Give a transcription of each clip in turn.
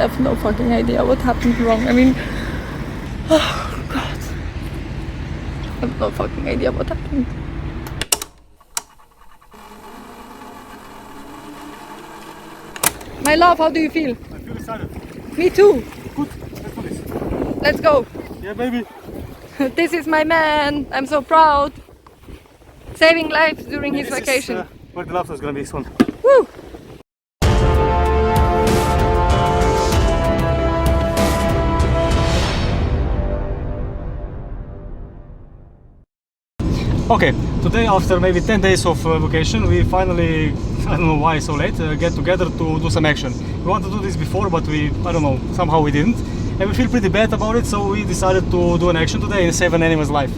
I have no fucking idea what happened wrong. I mean, oh god. I have no fucking idea what happened. My love, how do you feel? I feel excited. Me too. Good, let's do this. Let's go. Yeah, baby. This is my man. I'm so proud. Saving lives during his vacation. Is, where the lobster is gonna be soon. Woo! Okay, today after maybe 10 days of vacation, we finally, I don't know why so late, get together to do some action. We wanted to do this before, but I don't know, somehow we didn't. And we feel pretty bad about it, so we decided to do an action today and save an animal's life.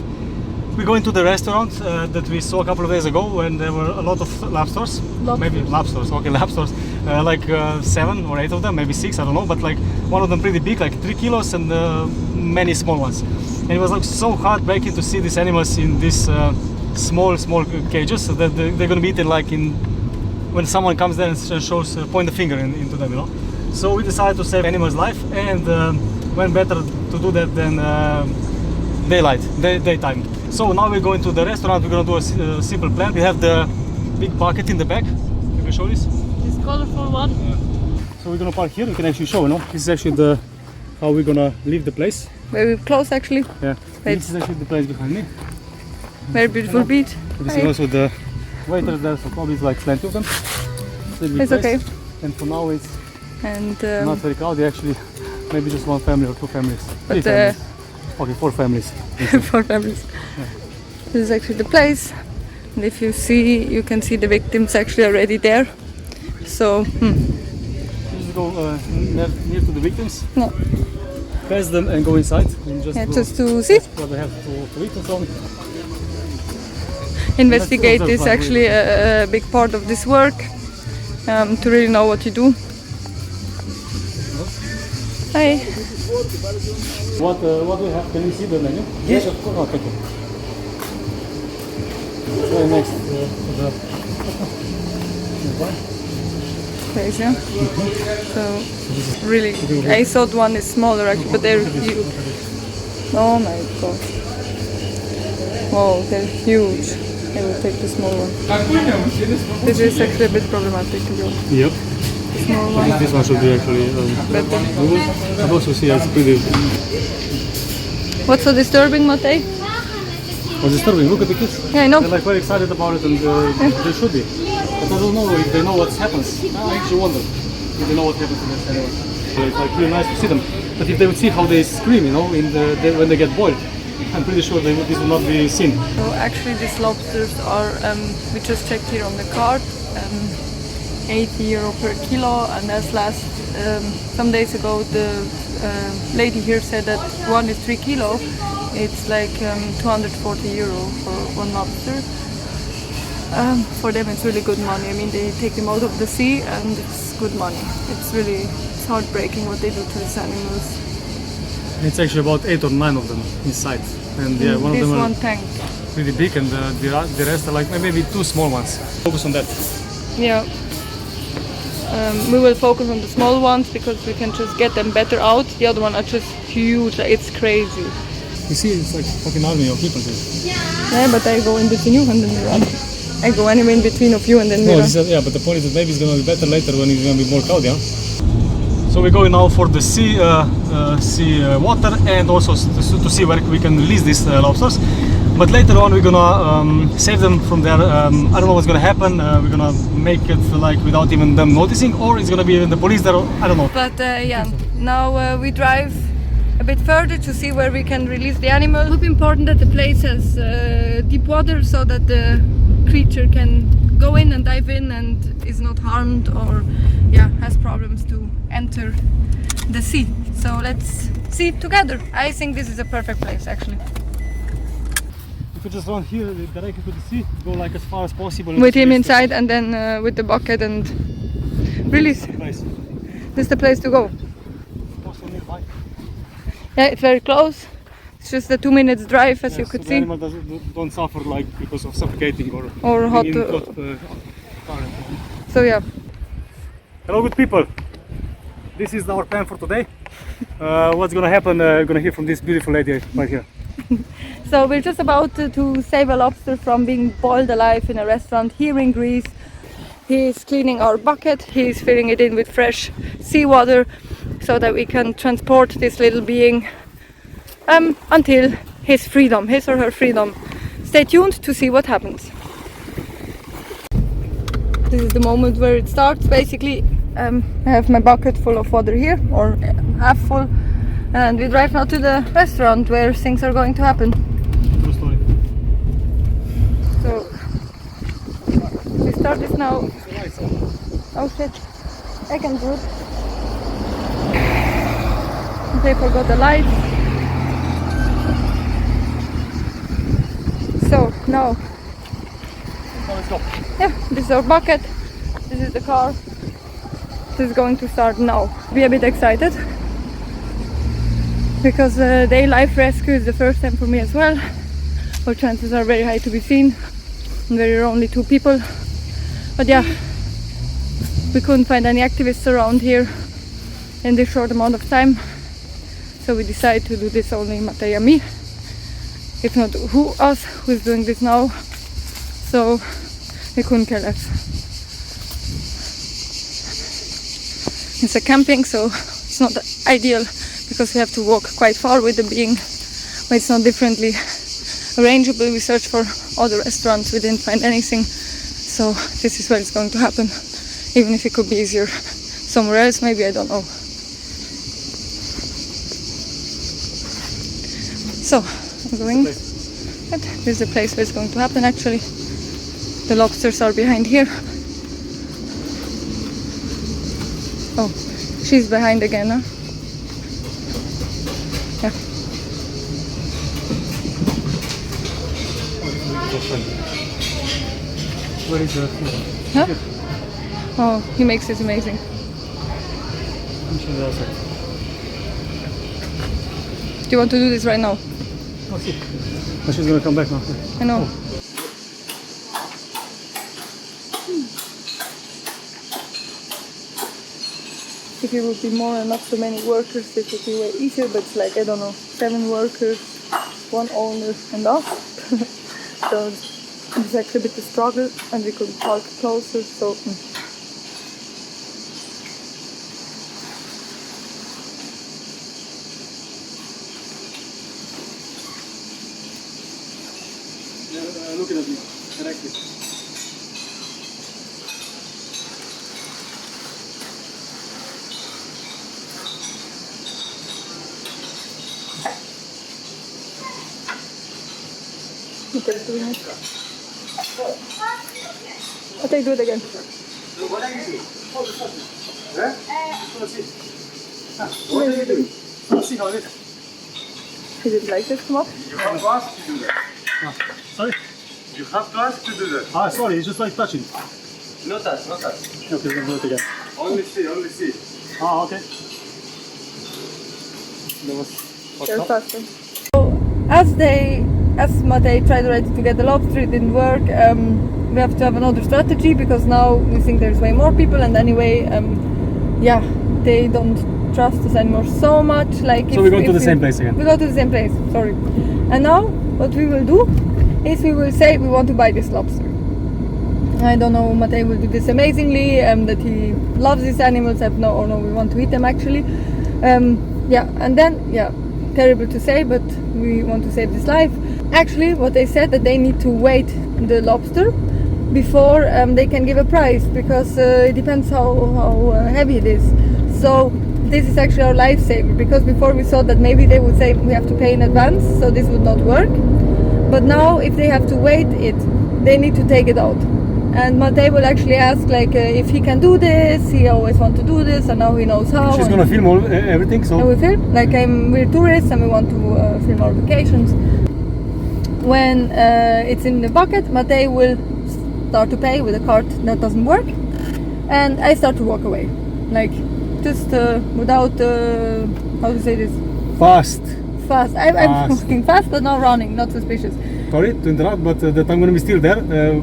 We go into the restaurant that we saw a couple of days ago, and there were a lot of lobsters. Maybe lobsters, okay, lobsters. Like 7 or 8 of them, maybe 6, I don't know, but like one of them pretty big, like 3 kilos, and many small ones. And it was like so heartbreaking to see these animals in these small cages, so that they're gonna be eaten like when someone comes there and shows point the finger into them, you know. So we decided to save animals' life, and when better to do that than daytime. So now we're going to the restaurant. We're gonna do a simple plan. We have the big bucket in the back. You can show this. This colorful one. So we're gonna park here. We can actually show, you know. This is actually how we're gonna leave the place. Very close, actually. Yeah. This is actually the place behind me. Very beautiful beach. You see also the waiters there, so probably it's like plenty of them. It's okay. And for now it's not very crowded. Actually, maybe just one family or 2 families. 3 families. Okay, 4 families. 4 families. Yeah. This is actually the place. And if you see, you can see the victims actually already there. So, Just go near to the victims. No. Pass them and go inside. And just to see. What they have to eat and so on. Investigate is actually a big part of this work. To really know what you do. Hi. What do we have? Can you see the menu? Yes, of course. Oh, thank you. So next Crazy. So really, I thought one is smaller actually, but they're huge. Oh my god! Wow, they're huge. I will take the small one. This is actually a bit problematic to go. Yep. Small one. This one should be actually Better. I also see it's pretty. What's so disturbing, Matej? What's disturbing? Look at the kids. Yeah, I know. They're like very excited about it, and they should be. But I don't know if they know what happens. I actually wonder if they know what happens to this animal. It's like really nice to see them. But if they would see how they scream, you know, when they get boiled, I'm pretty sure this will not be seen. So actually these lobsters are, we just checked here on the card, €80 per kilo, and as some days ago the lady here said that one is 3 kilo. It's like €240 for one lobster. For them it's really good money. I mean, they take them out of the sea and it's good money. It's heartbreaking what they do to these animals. It's actually about 8 or 9 of them inside, and yeah, one of them one tank. Really big, and the rest are like maybe 2 small ones. Focus on that. Yeah. We will focus on the small ones because we can just get them better out. The other one are just huge. It's crazy. You see, it's like fucking army of people here. Yeah, but I go in between you and then we run. I go anyway in between of you and then we run. Yeah, but the point is that maybe it's gonna be better later when it's gonna be more crowded. Yeah? So we're going now for the sea water, and also to see where we can release these lobsters. But later on we're gonna save them from there. I don't know what's gonna happen. We're gonna make it like without even them noticing, or it's gonna be the police there. I don't know. But yeah, now we drive a bit further to see where we can release the animal. It would be important that the place has deep water so that the creature can go in and dive in and is not harmed or has problems to enter the sea. So let's see it together. I think this is a perfect place actually. If we just run here directly to the sea, go like as far as possible. With him inside and then with the bucket and release. This is the place to go. Also nearby. Yeah, it's very close. It's just a 2 minutes drive, as you could see. The animal don't suffer like because of suffocating or hot. Current. So yeah. Hello, good people. this is our plan for today. What's gonna happen? You're gonna hear from this beautiful lady right here. So we're just about to save a lobster from being boiled alive in a restaurant here in Greece. He's cleaning our bucket, he's filling it in with fresh seawater so that we can transport this little being until his freedom, his or her freedom. Stay tuned to see what happens. This is the moment where it starts. Basically, I have my bucket full of water here, or half full, and we drive now to the restaurant where things are going to happen. True story. So we start this now. Oh shit, I can do it. They forgot the lights. So now, Let's go. yeah, this is our bucket, this is the car. This is going to start now. Be a bit excited because day life rescue is the first time for me as well. Our chances are very high to be seen, and there are only 2 people. But yeah, we couldn't find any activists around here in this short amount of time, so we decided to do this only Matej and me. If not us who is doing this now, so we couldn't care less. It's a camping, so it's not ideal because we have to walk quite far with the being, but it's not differently arrangeable. We searched for other restaurants, we didn't find anything, so this is where it's going to happen, even if it could be easier somewhere else, maybe, I don't know. So, I'm going. This is the place where it's going to happen actually. The lobsters are behind here. Oh, she's behind again, huh? Yeah. Where is the food? Huh? Oh, he makes it amazing. I'm sure they're outside. Do you want to do this right now? Oh, see. But she's gonna come back now. I know. Oh. If it would be more and not so many workers, it would be way easier, but it's like, I don't know, 7 workers, 1 owner and us. So it's actually a bit of a struggle, and we could park closer, so... Looking at me, directly. Okay, doing it. Okay, do it again. What are you doing? What are you doing? See how it is. Is it like this, come up? You have to ask to do that. Sorry? You have to ask to do that. Ah, sorry, it's just like touching. No touch, no touch. Okay, we're gonna do it again. Only see, only see. Ah, okay. That was They're faster. So, as Matej tried already to get the lobster, it didn't work. We have to have another strategy because now we think there's way more people, and anyway, yeah, they don't trust us anymore so much. Like So we go to the same place again. We go to the same place, sorry. And now what we will do is we will say we want to buy this lobster. I don't know, Matej will do this amazingly, that he loves these animals. We want to eat them actually. Yeah, and then, yeah, terrible to say, but we want to save this life. Actually, what they said that they need to weight the lobster before they can give a price, because it depends how heavy it is. So this is actually our lifesaver, because before we thought that maybe they would say we have to pay in advance, so this would not work. But now if they have to weight it, they need to take it out. And Matej will actually ask if he can do this. He always wants to do this, and now he knows how. She's gonna film everything, so... And we film, we're tourists and we want to film our vacations. When it's in the bucket, Matej will start to pay with a card that doesn't work, and I start to walk away, just without how to say this? Fast. I'm walking fast, but not running, not suspicious. Sorry to interrupt, but that I'm gonna be still there,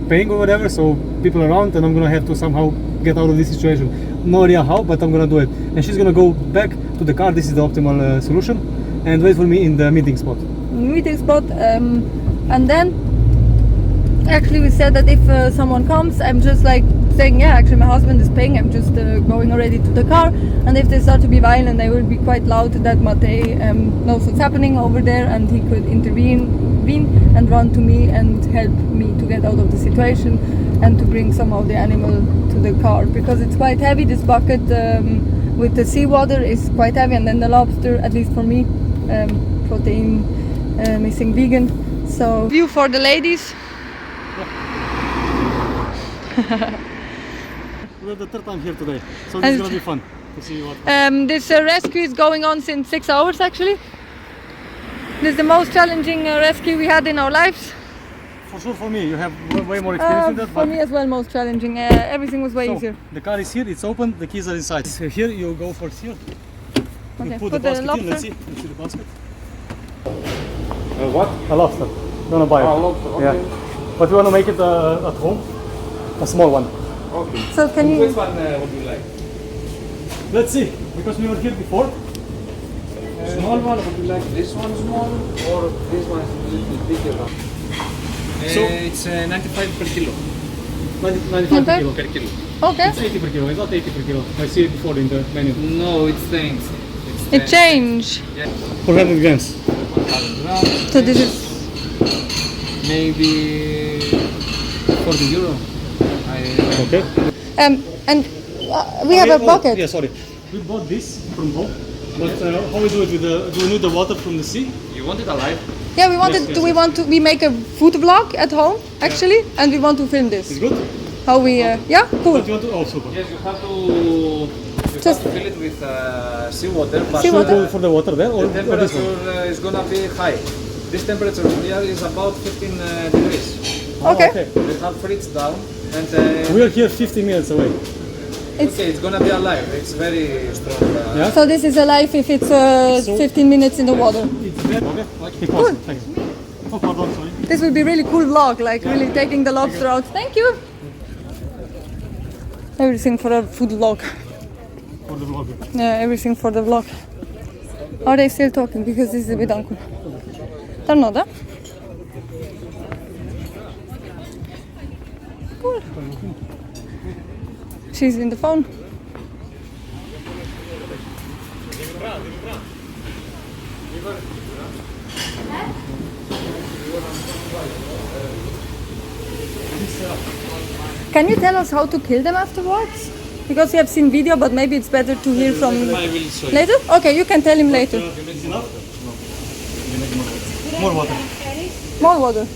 paying or whatever, so people around, and I'm gonna have to somehow get out of this situation. no idea how, but I'm gonna do it. And she's gonna go back to the car. This is the optimal solution, and wait for me in the meeting spot. Meeting spot, and then actually we said that if someone comes, I'm just like saying, yeah, actually my husband is paying, I'm just going already to the car, and if they start to be violent, I will be quite loud that Matej knows what's happening over there, and he could intervene and run to me and help me to get out of the situation and to bring somehow the animal to the car, because it's quite heavy. This bucket with the seawater is quite heavy, and then the lobster, at least for me, protein missing vegan. So view for the ladies. We're the third time here today, so this is gonna be fun to see what. This rescue is going on since 6 hours actually. This is the most challenging rescue we had in our lives. For sure, for me, you have way more experience in that. For me as well, most challenging. Everything was way So, easier. the car is here, it's open, the keys are inside. So here, you go first here. Okay, You put the basket in, let's see the basket. What? A lobster. Gonna buy it. Lobster, okay. Yeah. But we wanna make it at home, a small one. Okay. So can you? Which one would you like? Let's see, because we were here before. Small one, would you like this one small or this one is a little bigger one? So- It's 95 per kilo. 95 per Okay. kilo. Per kilo. Okay. It's 80 per kilo, it's not 80 per kilo. I see it before in the menu. No, it's thanks. It changed. 400 grams. 100 grams. So this is. Maybe 40 euro. Okay. And we have a bucket. Yeah, sorry. We bought this from home. But how we do it with the? Do we need the water from the sea? You want it alive? Yeah, we wanted Yes, to. yes, We yes. want to. We make a food vlog at home actually, and we want to film It's this. good. How we? Yeah, cool. But you want to? Oh, super. Yes, you have to. Just- fill it with seawater. But Seawater? Should we go for the water there or the this one? temperature is gonna be high. This temperature here is about 15 degrees. Oh, Okay. We have fridge down, and We are here 15 minutes away. okay, it's gonna be alive. It's very strong. Yeah? So this is alive if it's 15 minutes in the water. It's there. Okay. Keep on. Thanks. Oh, pardon, sorry. This will be really cool vlog, like really taking the lobster out. Thank you. Everything for a food vlog. For the vlog. Yeah, everything for the vlog. Are they still talking? Because this is a bit uncool. They're not, huh? Cool. She's in the phone. Can you tell us how to kill them afterwards? Because we have seen video, but maybe it's better to hear from I will show you. later. Okay, you can tell him later. Is enough? No. More water. More water.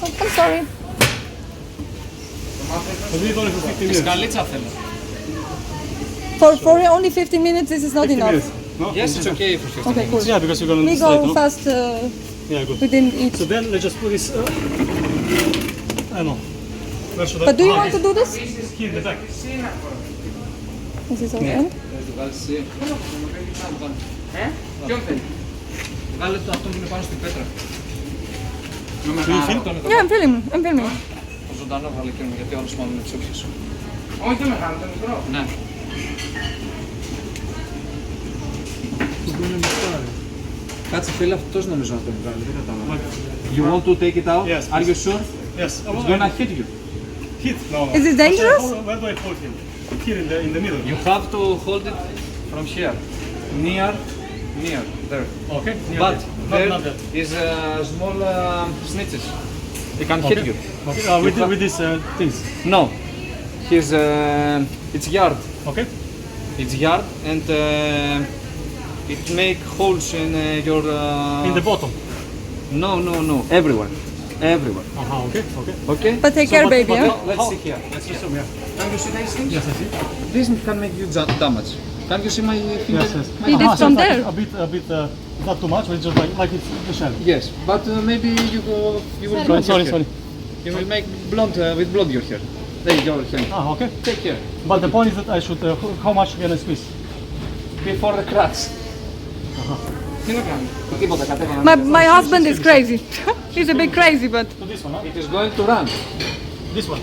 Oh, I'm sorry. But we need only for 15 minutes. Σκαλίτσα θέλω. For only 15 minutes, this is not 15 enough. minutes. No? Yes, it's okay for 15 Okay, cool. Yeah, because you're gonna We slide, go no? fast. Yeah, good. We didn't eat. So then let's just put this. I don't know. Where should I? But do you Ah, want to do this? Here in the back. This is okay. Ποιον θέλει? Βγάλε το αυτό που είναι πάνω στην πέτρα. Με film? μεγάλο αυτό είναι το Yeah, I'm filming. I'm filming. ζωντανό βγάλε εκείνο, γιατί όλος μάλλον είναι ψόξης. Όχι το μεγάλο, το μικρό. Ναι. Κάτσε φίλε, αυτός νομίζω να το βγάλει, δεν κατάλαβα. You want to take it out? Yes, Are you sure? Yes. It's gonna hit you. Hit? No, no. Is it dangerous? Where do I hold him? Here in the middle. You have to hold it from here. Near, there. Okay. Near But there. Not there that. is small snitches. They can hit you. Okay. You With these things. No. His, it's yard. Okay. It's yard and it make holes in your... In the bottom. No. Everywhere. Okay. Okay. Okay? But take care, baby. But Huh? let's see here. Let's assume, yeah. Can you see these things? Yes, I see. This can make you damage. Can you see my finger? Yes, yes. Eat it So from it's like there. a bit, not too much, but it's just like it's the shell. Yes, but maybe you will Sorry, blonde sorry, your sorry. hair. You will make blonde with blonde your hair. There your hair. Ah, okay. Take care. But the point is that I should, how much can I squeeze? Before the cracks. Τι να κάνουμε. Τίποτα, κατέβανα. My husband is crazy. He's a bit crazy, but So this one, huh? It is going to run. This one.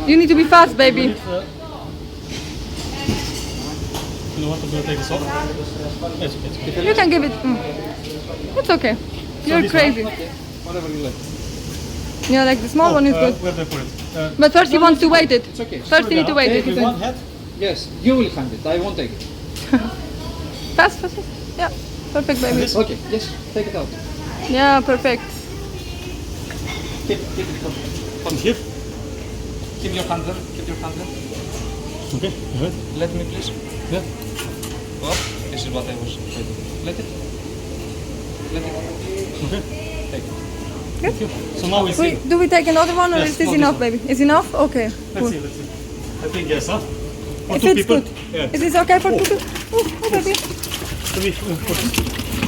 you need to be fast, baby. It's, You don't want to take this off? It's okay. You can give it. It's okay. You're this crazy. Whatever you like. Yeah, like the small one is good. Where do I put it? But first you want to weight it. It's okay. First you need to weight it. With one head? Yes, you will hand it. I won't take it. Fast. Yeah, perfect, baby. This? Okay, yes, take it out. Yeah, perfect. Keep it From here? Keep your hand there. Keep your hand there. Okay, good. Let me please. Yeah. Oh, this is what I was waiting. Let it. Let it. Okay. Take it. Thank you. So now we see. Do we take another one or Yes, is this no, enough, this baby? Is enough? Okay. Let's see. I think yes, huh? For If two it's people. good. Yeah. Is this okay for 2 people? Oh, baby. To be,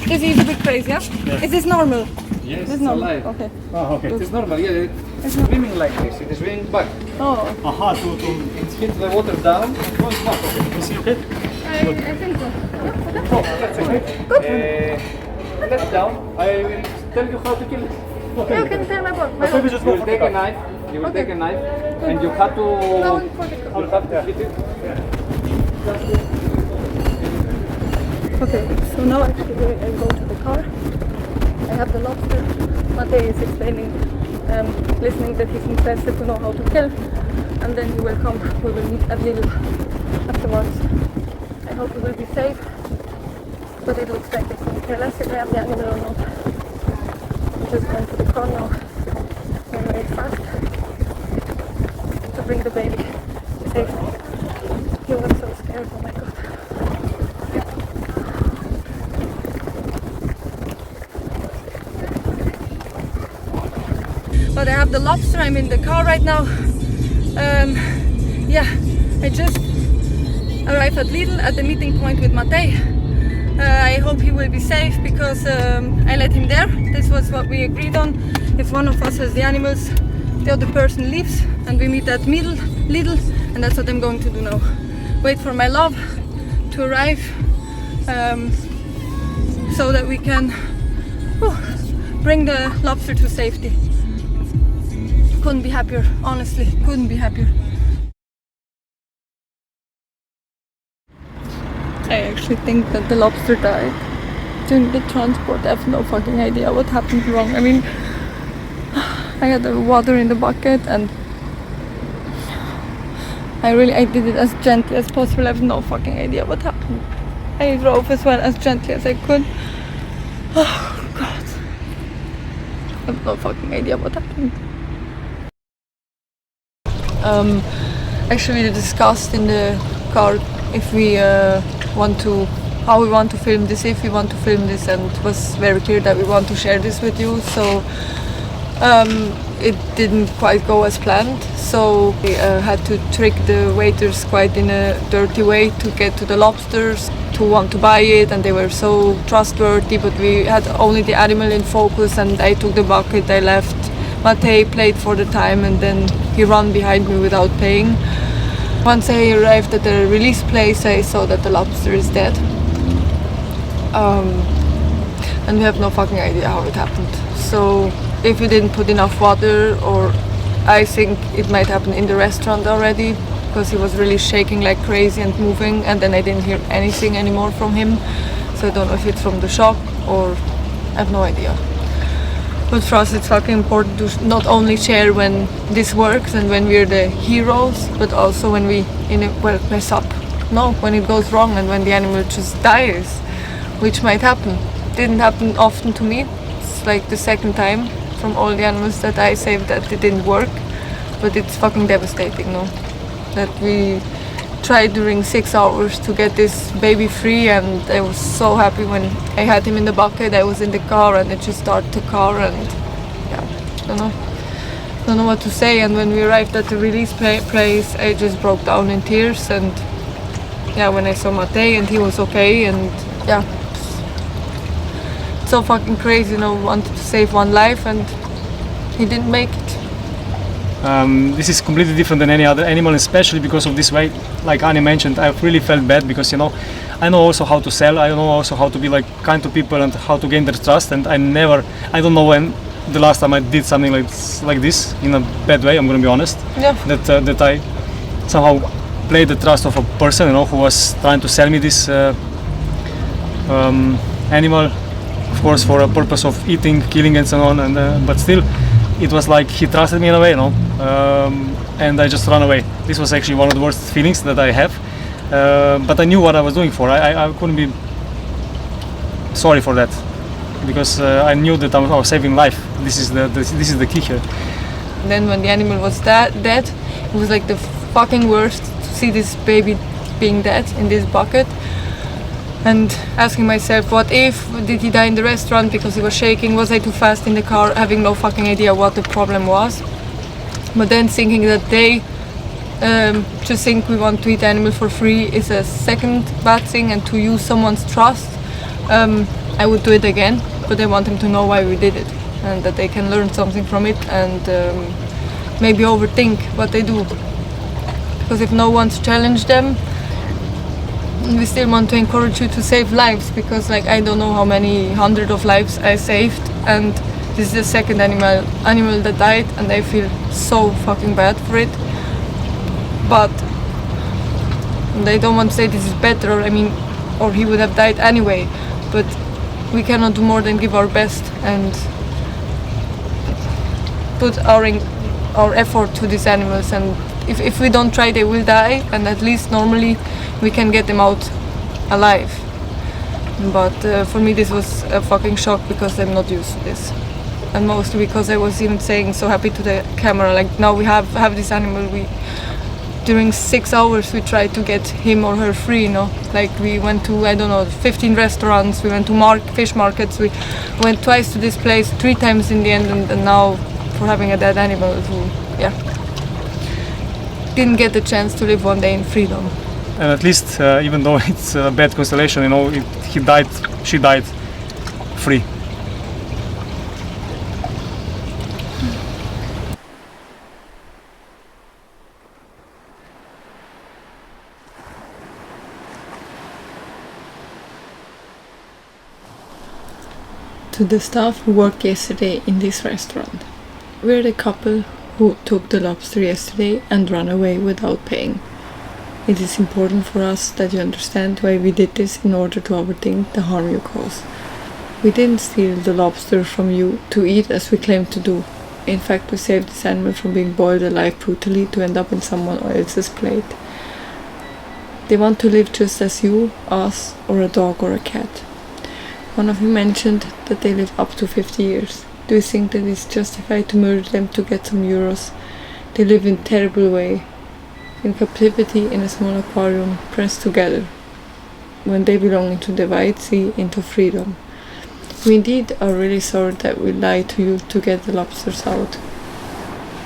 This is a bit crazy, yeah? Yeah. Is this normal? Yes, This it's normal. alive. Okay. okay. It is normal, yeah. It's swimming like this. It is swimming back. Oh, Aha, to. It hits the water down. It goes back. Is he okay? I think so. Yeah, Oh, that's okay. Let it down. I will tell you how to kill it. okay. You can tell my book. But maybe just You go will for the take a car. knife. You will Okay. take a knife, and you have to. Going for the You have to hit it. Okay, so now actually I go to the car. I have the lobster. Matej is explaining, listening that he's interested to know how to kill. And then he will come, we will meet at Lidl afterwards. I hope he will be safe. But it looks like it's going to tell us if I have the animal or not. I'm just going to the car now. I'm very fast to bring the baby safely. He was so scared, oh my god. But I have the lobster, I'm in the car right now. Yeah, I just arrived at Lidl at the meeting point with Matej. I hope he will be safe because I let him there. This was what we agreed on. If one of us has the animals, the other person leaves and we meet at Lidl, and that's what I'm going to do now. Wait for my love to arrive so that we can bring the lobster to safety. Couldn't be happier, honestly, couldn't be happier. I actually think that the lobster died during the transport. I have no fucking idea what happened wrong. I mean, I had the water in the bucket and I did it as gently as possible. I have no fucking idea what happened. I drove as well as gently as I could. Oh god. I have no fucking idea what happened. Actually discussed in the car if we how we want to film this, and it was very clear that we want to share this with you. So it didn't quite go as planned, so we had to trick the waiters quite in a dirty way to get to the lobsters, to want to buy it, and they were so trustworthy, but we had only the animal in focus and I took the bucket, I left. Matej played for the time and then he ran behind me without paying. Once I arrived at the release place, I saw that the lobster is dead. And we have no fucking idea how it happened. So if we didn't put enough water, or I think it might happen in the restaurant already, because he was really shaking like crazy and moving, and then I didn't hear anything anymore from him. So I don't know if it's from the shock or I have no idea. But for us it's fucking important to not only share when this works and when we're the heroes, but also when we mess up. No, when it goes wrong and when the animal just dies, which might happen. Didn't happen often to me. It's like the second time from all the animals that I saved that it didn't work. But it's fucking devastating, no? That we tried during 6 hours to get this baby free, and I was so happy when I had him in the bucket. I was in the car and I just started the car and yeah, don't know what to say. And when we arrived at the release place, I just broke down in tears. And yeah, when I saw Matej and he was okay, and yeah, it's so fucking crazy, wanted to save one life and he didn't make it. This is completely different than any other animal, especially because of this way. Like Annie mentioned, I really felt bad because I know also how to sell, I know also how to be like kind to people and how to gain their trust, and I don't know when the last time I did something like this in a bad way, I'm gonna be honest. Yeah. That I somehow played the trust of a person, you know, who was trying to sell me this animal, of course, for a purpose of eating, killing, and so on. And but still, it was like he trusted me in a way, you know, and I just ran away. This was actually one of the worst feelings that I have. But I knew what I was doing for. I couldn't be sorry for that, because I knew that I was saving life. This is the key here. Then when the animal was dead, it was like the fucking worst to see this baby being dead in this bucket. And asking myself, what if? Did he die in the restaurant because he was shaking? Was I too fast in the car? Having no fucking idea what the problem was. But then thinking that they just think we want to eat animal for free is a second bad thing, and to use someone's trust, I would do it again. But I want them to know why we did it, and that they can learn something from it, and maybe overthink what they do. Because if no one's challenged them, we still want to encourage you to save lives, because like I don't know how many hundred of lives I saved, and this is the second animal that died, and I feel so fucking bad for it. But I don't want to say this is better, I mean, or he would have died anyway, but we cannot do more than give our best and put our effort to these animals, and if we don't try they will die, and at least normally we can get them out alive. But for me this was a fucking shock, because I'm not used to this, and mostly because I was even saying so happy to the camera, like now we have this animal, during 6 hours we tried to get him or her free, you know, like we went to, I don't know, 15 restaurants, we went to fish markets, we went twice to this place, 3 times in the end, and now for having a dead animal who, yeah, didn't get the chance to live one day in freedom. And at least, even though it's a bad constellation, you know, she died free. To the staff who worked yesterday in this restaurant. We're the couple who took the lobster yesterday and ran away without paying. It is important for us that you understand why we did this, in order to overthink the harm you cause. We didn't steal the lobster from you to eat as we claimed to do. In fact, we saved this animal from being boiled alive brutally to end up in someone else's plate. They want to live just as you, us, or a dog or a cat. One of you mentioned that they live up to 50 years. Do you think that it's justified to murder them to get some euros? They live in a terrible way, in captivity in a small aquarium, pressed together, when they belong into the wide sea, into freedom. We indeed are really sorry that we lied to you to get the lobsters out.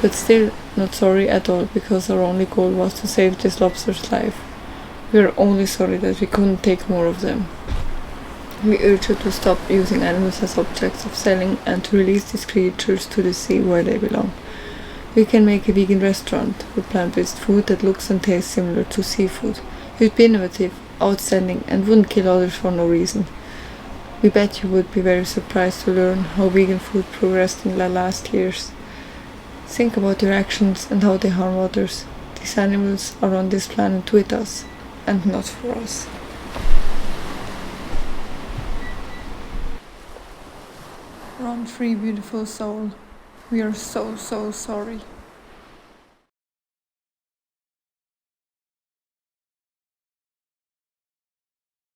But still not sorry at all, because our only goal was to save this lobster's life. We are only sorry that we couldn't take more of them. We urge you to stop using animals as objects of selling, and to release these creatures to the sea where they belong. We can make a vegan restaurant with plant-based food that looks and tastes similar to seafood. It would be innovative, outstanding, and wouldn't kill others for no reason. We bet you would be very surprised to learn how vegan food progressed in the last years. Think about your actions and how they harm others. These animals are on this planet with us, and not for us. Run free, beautiful soul. We are so sorry.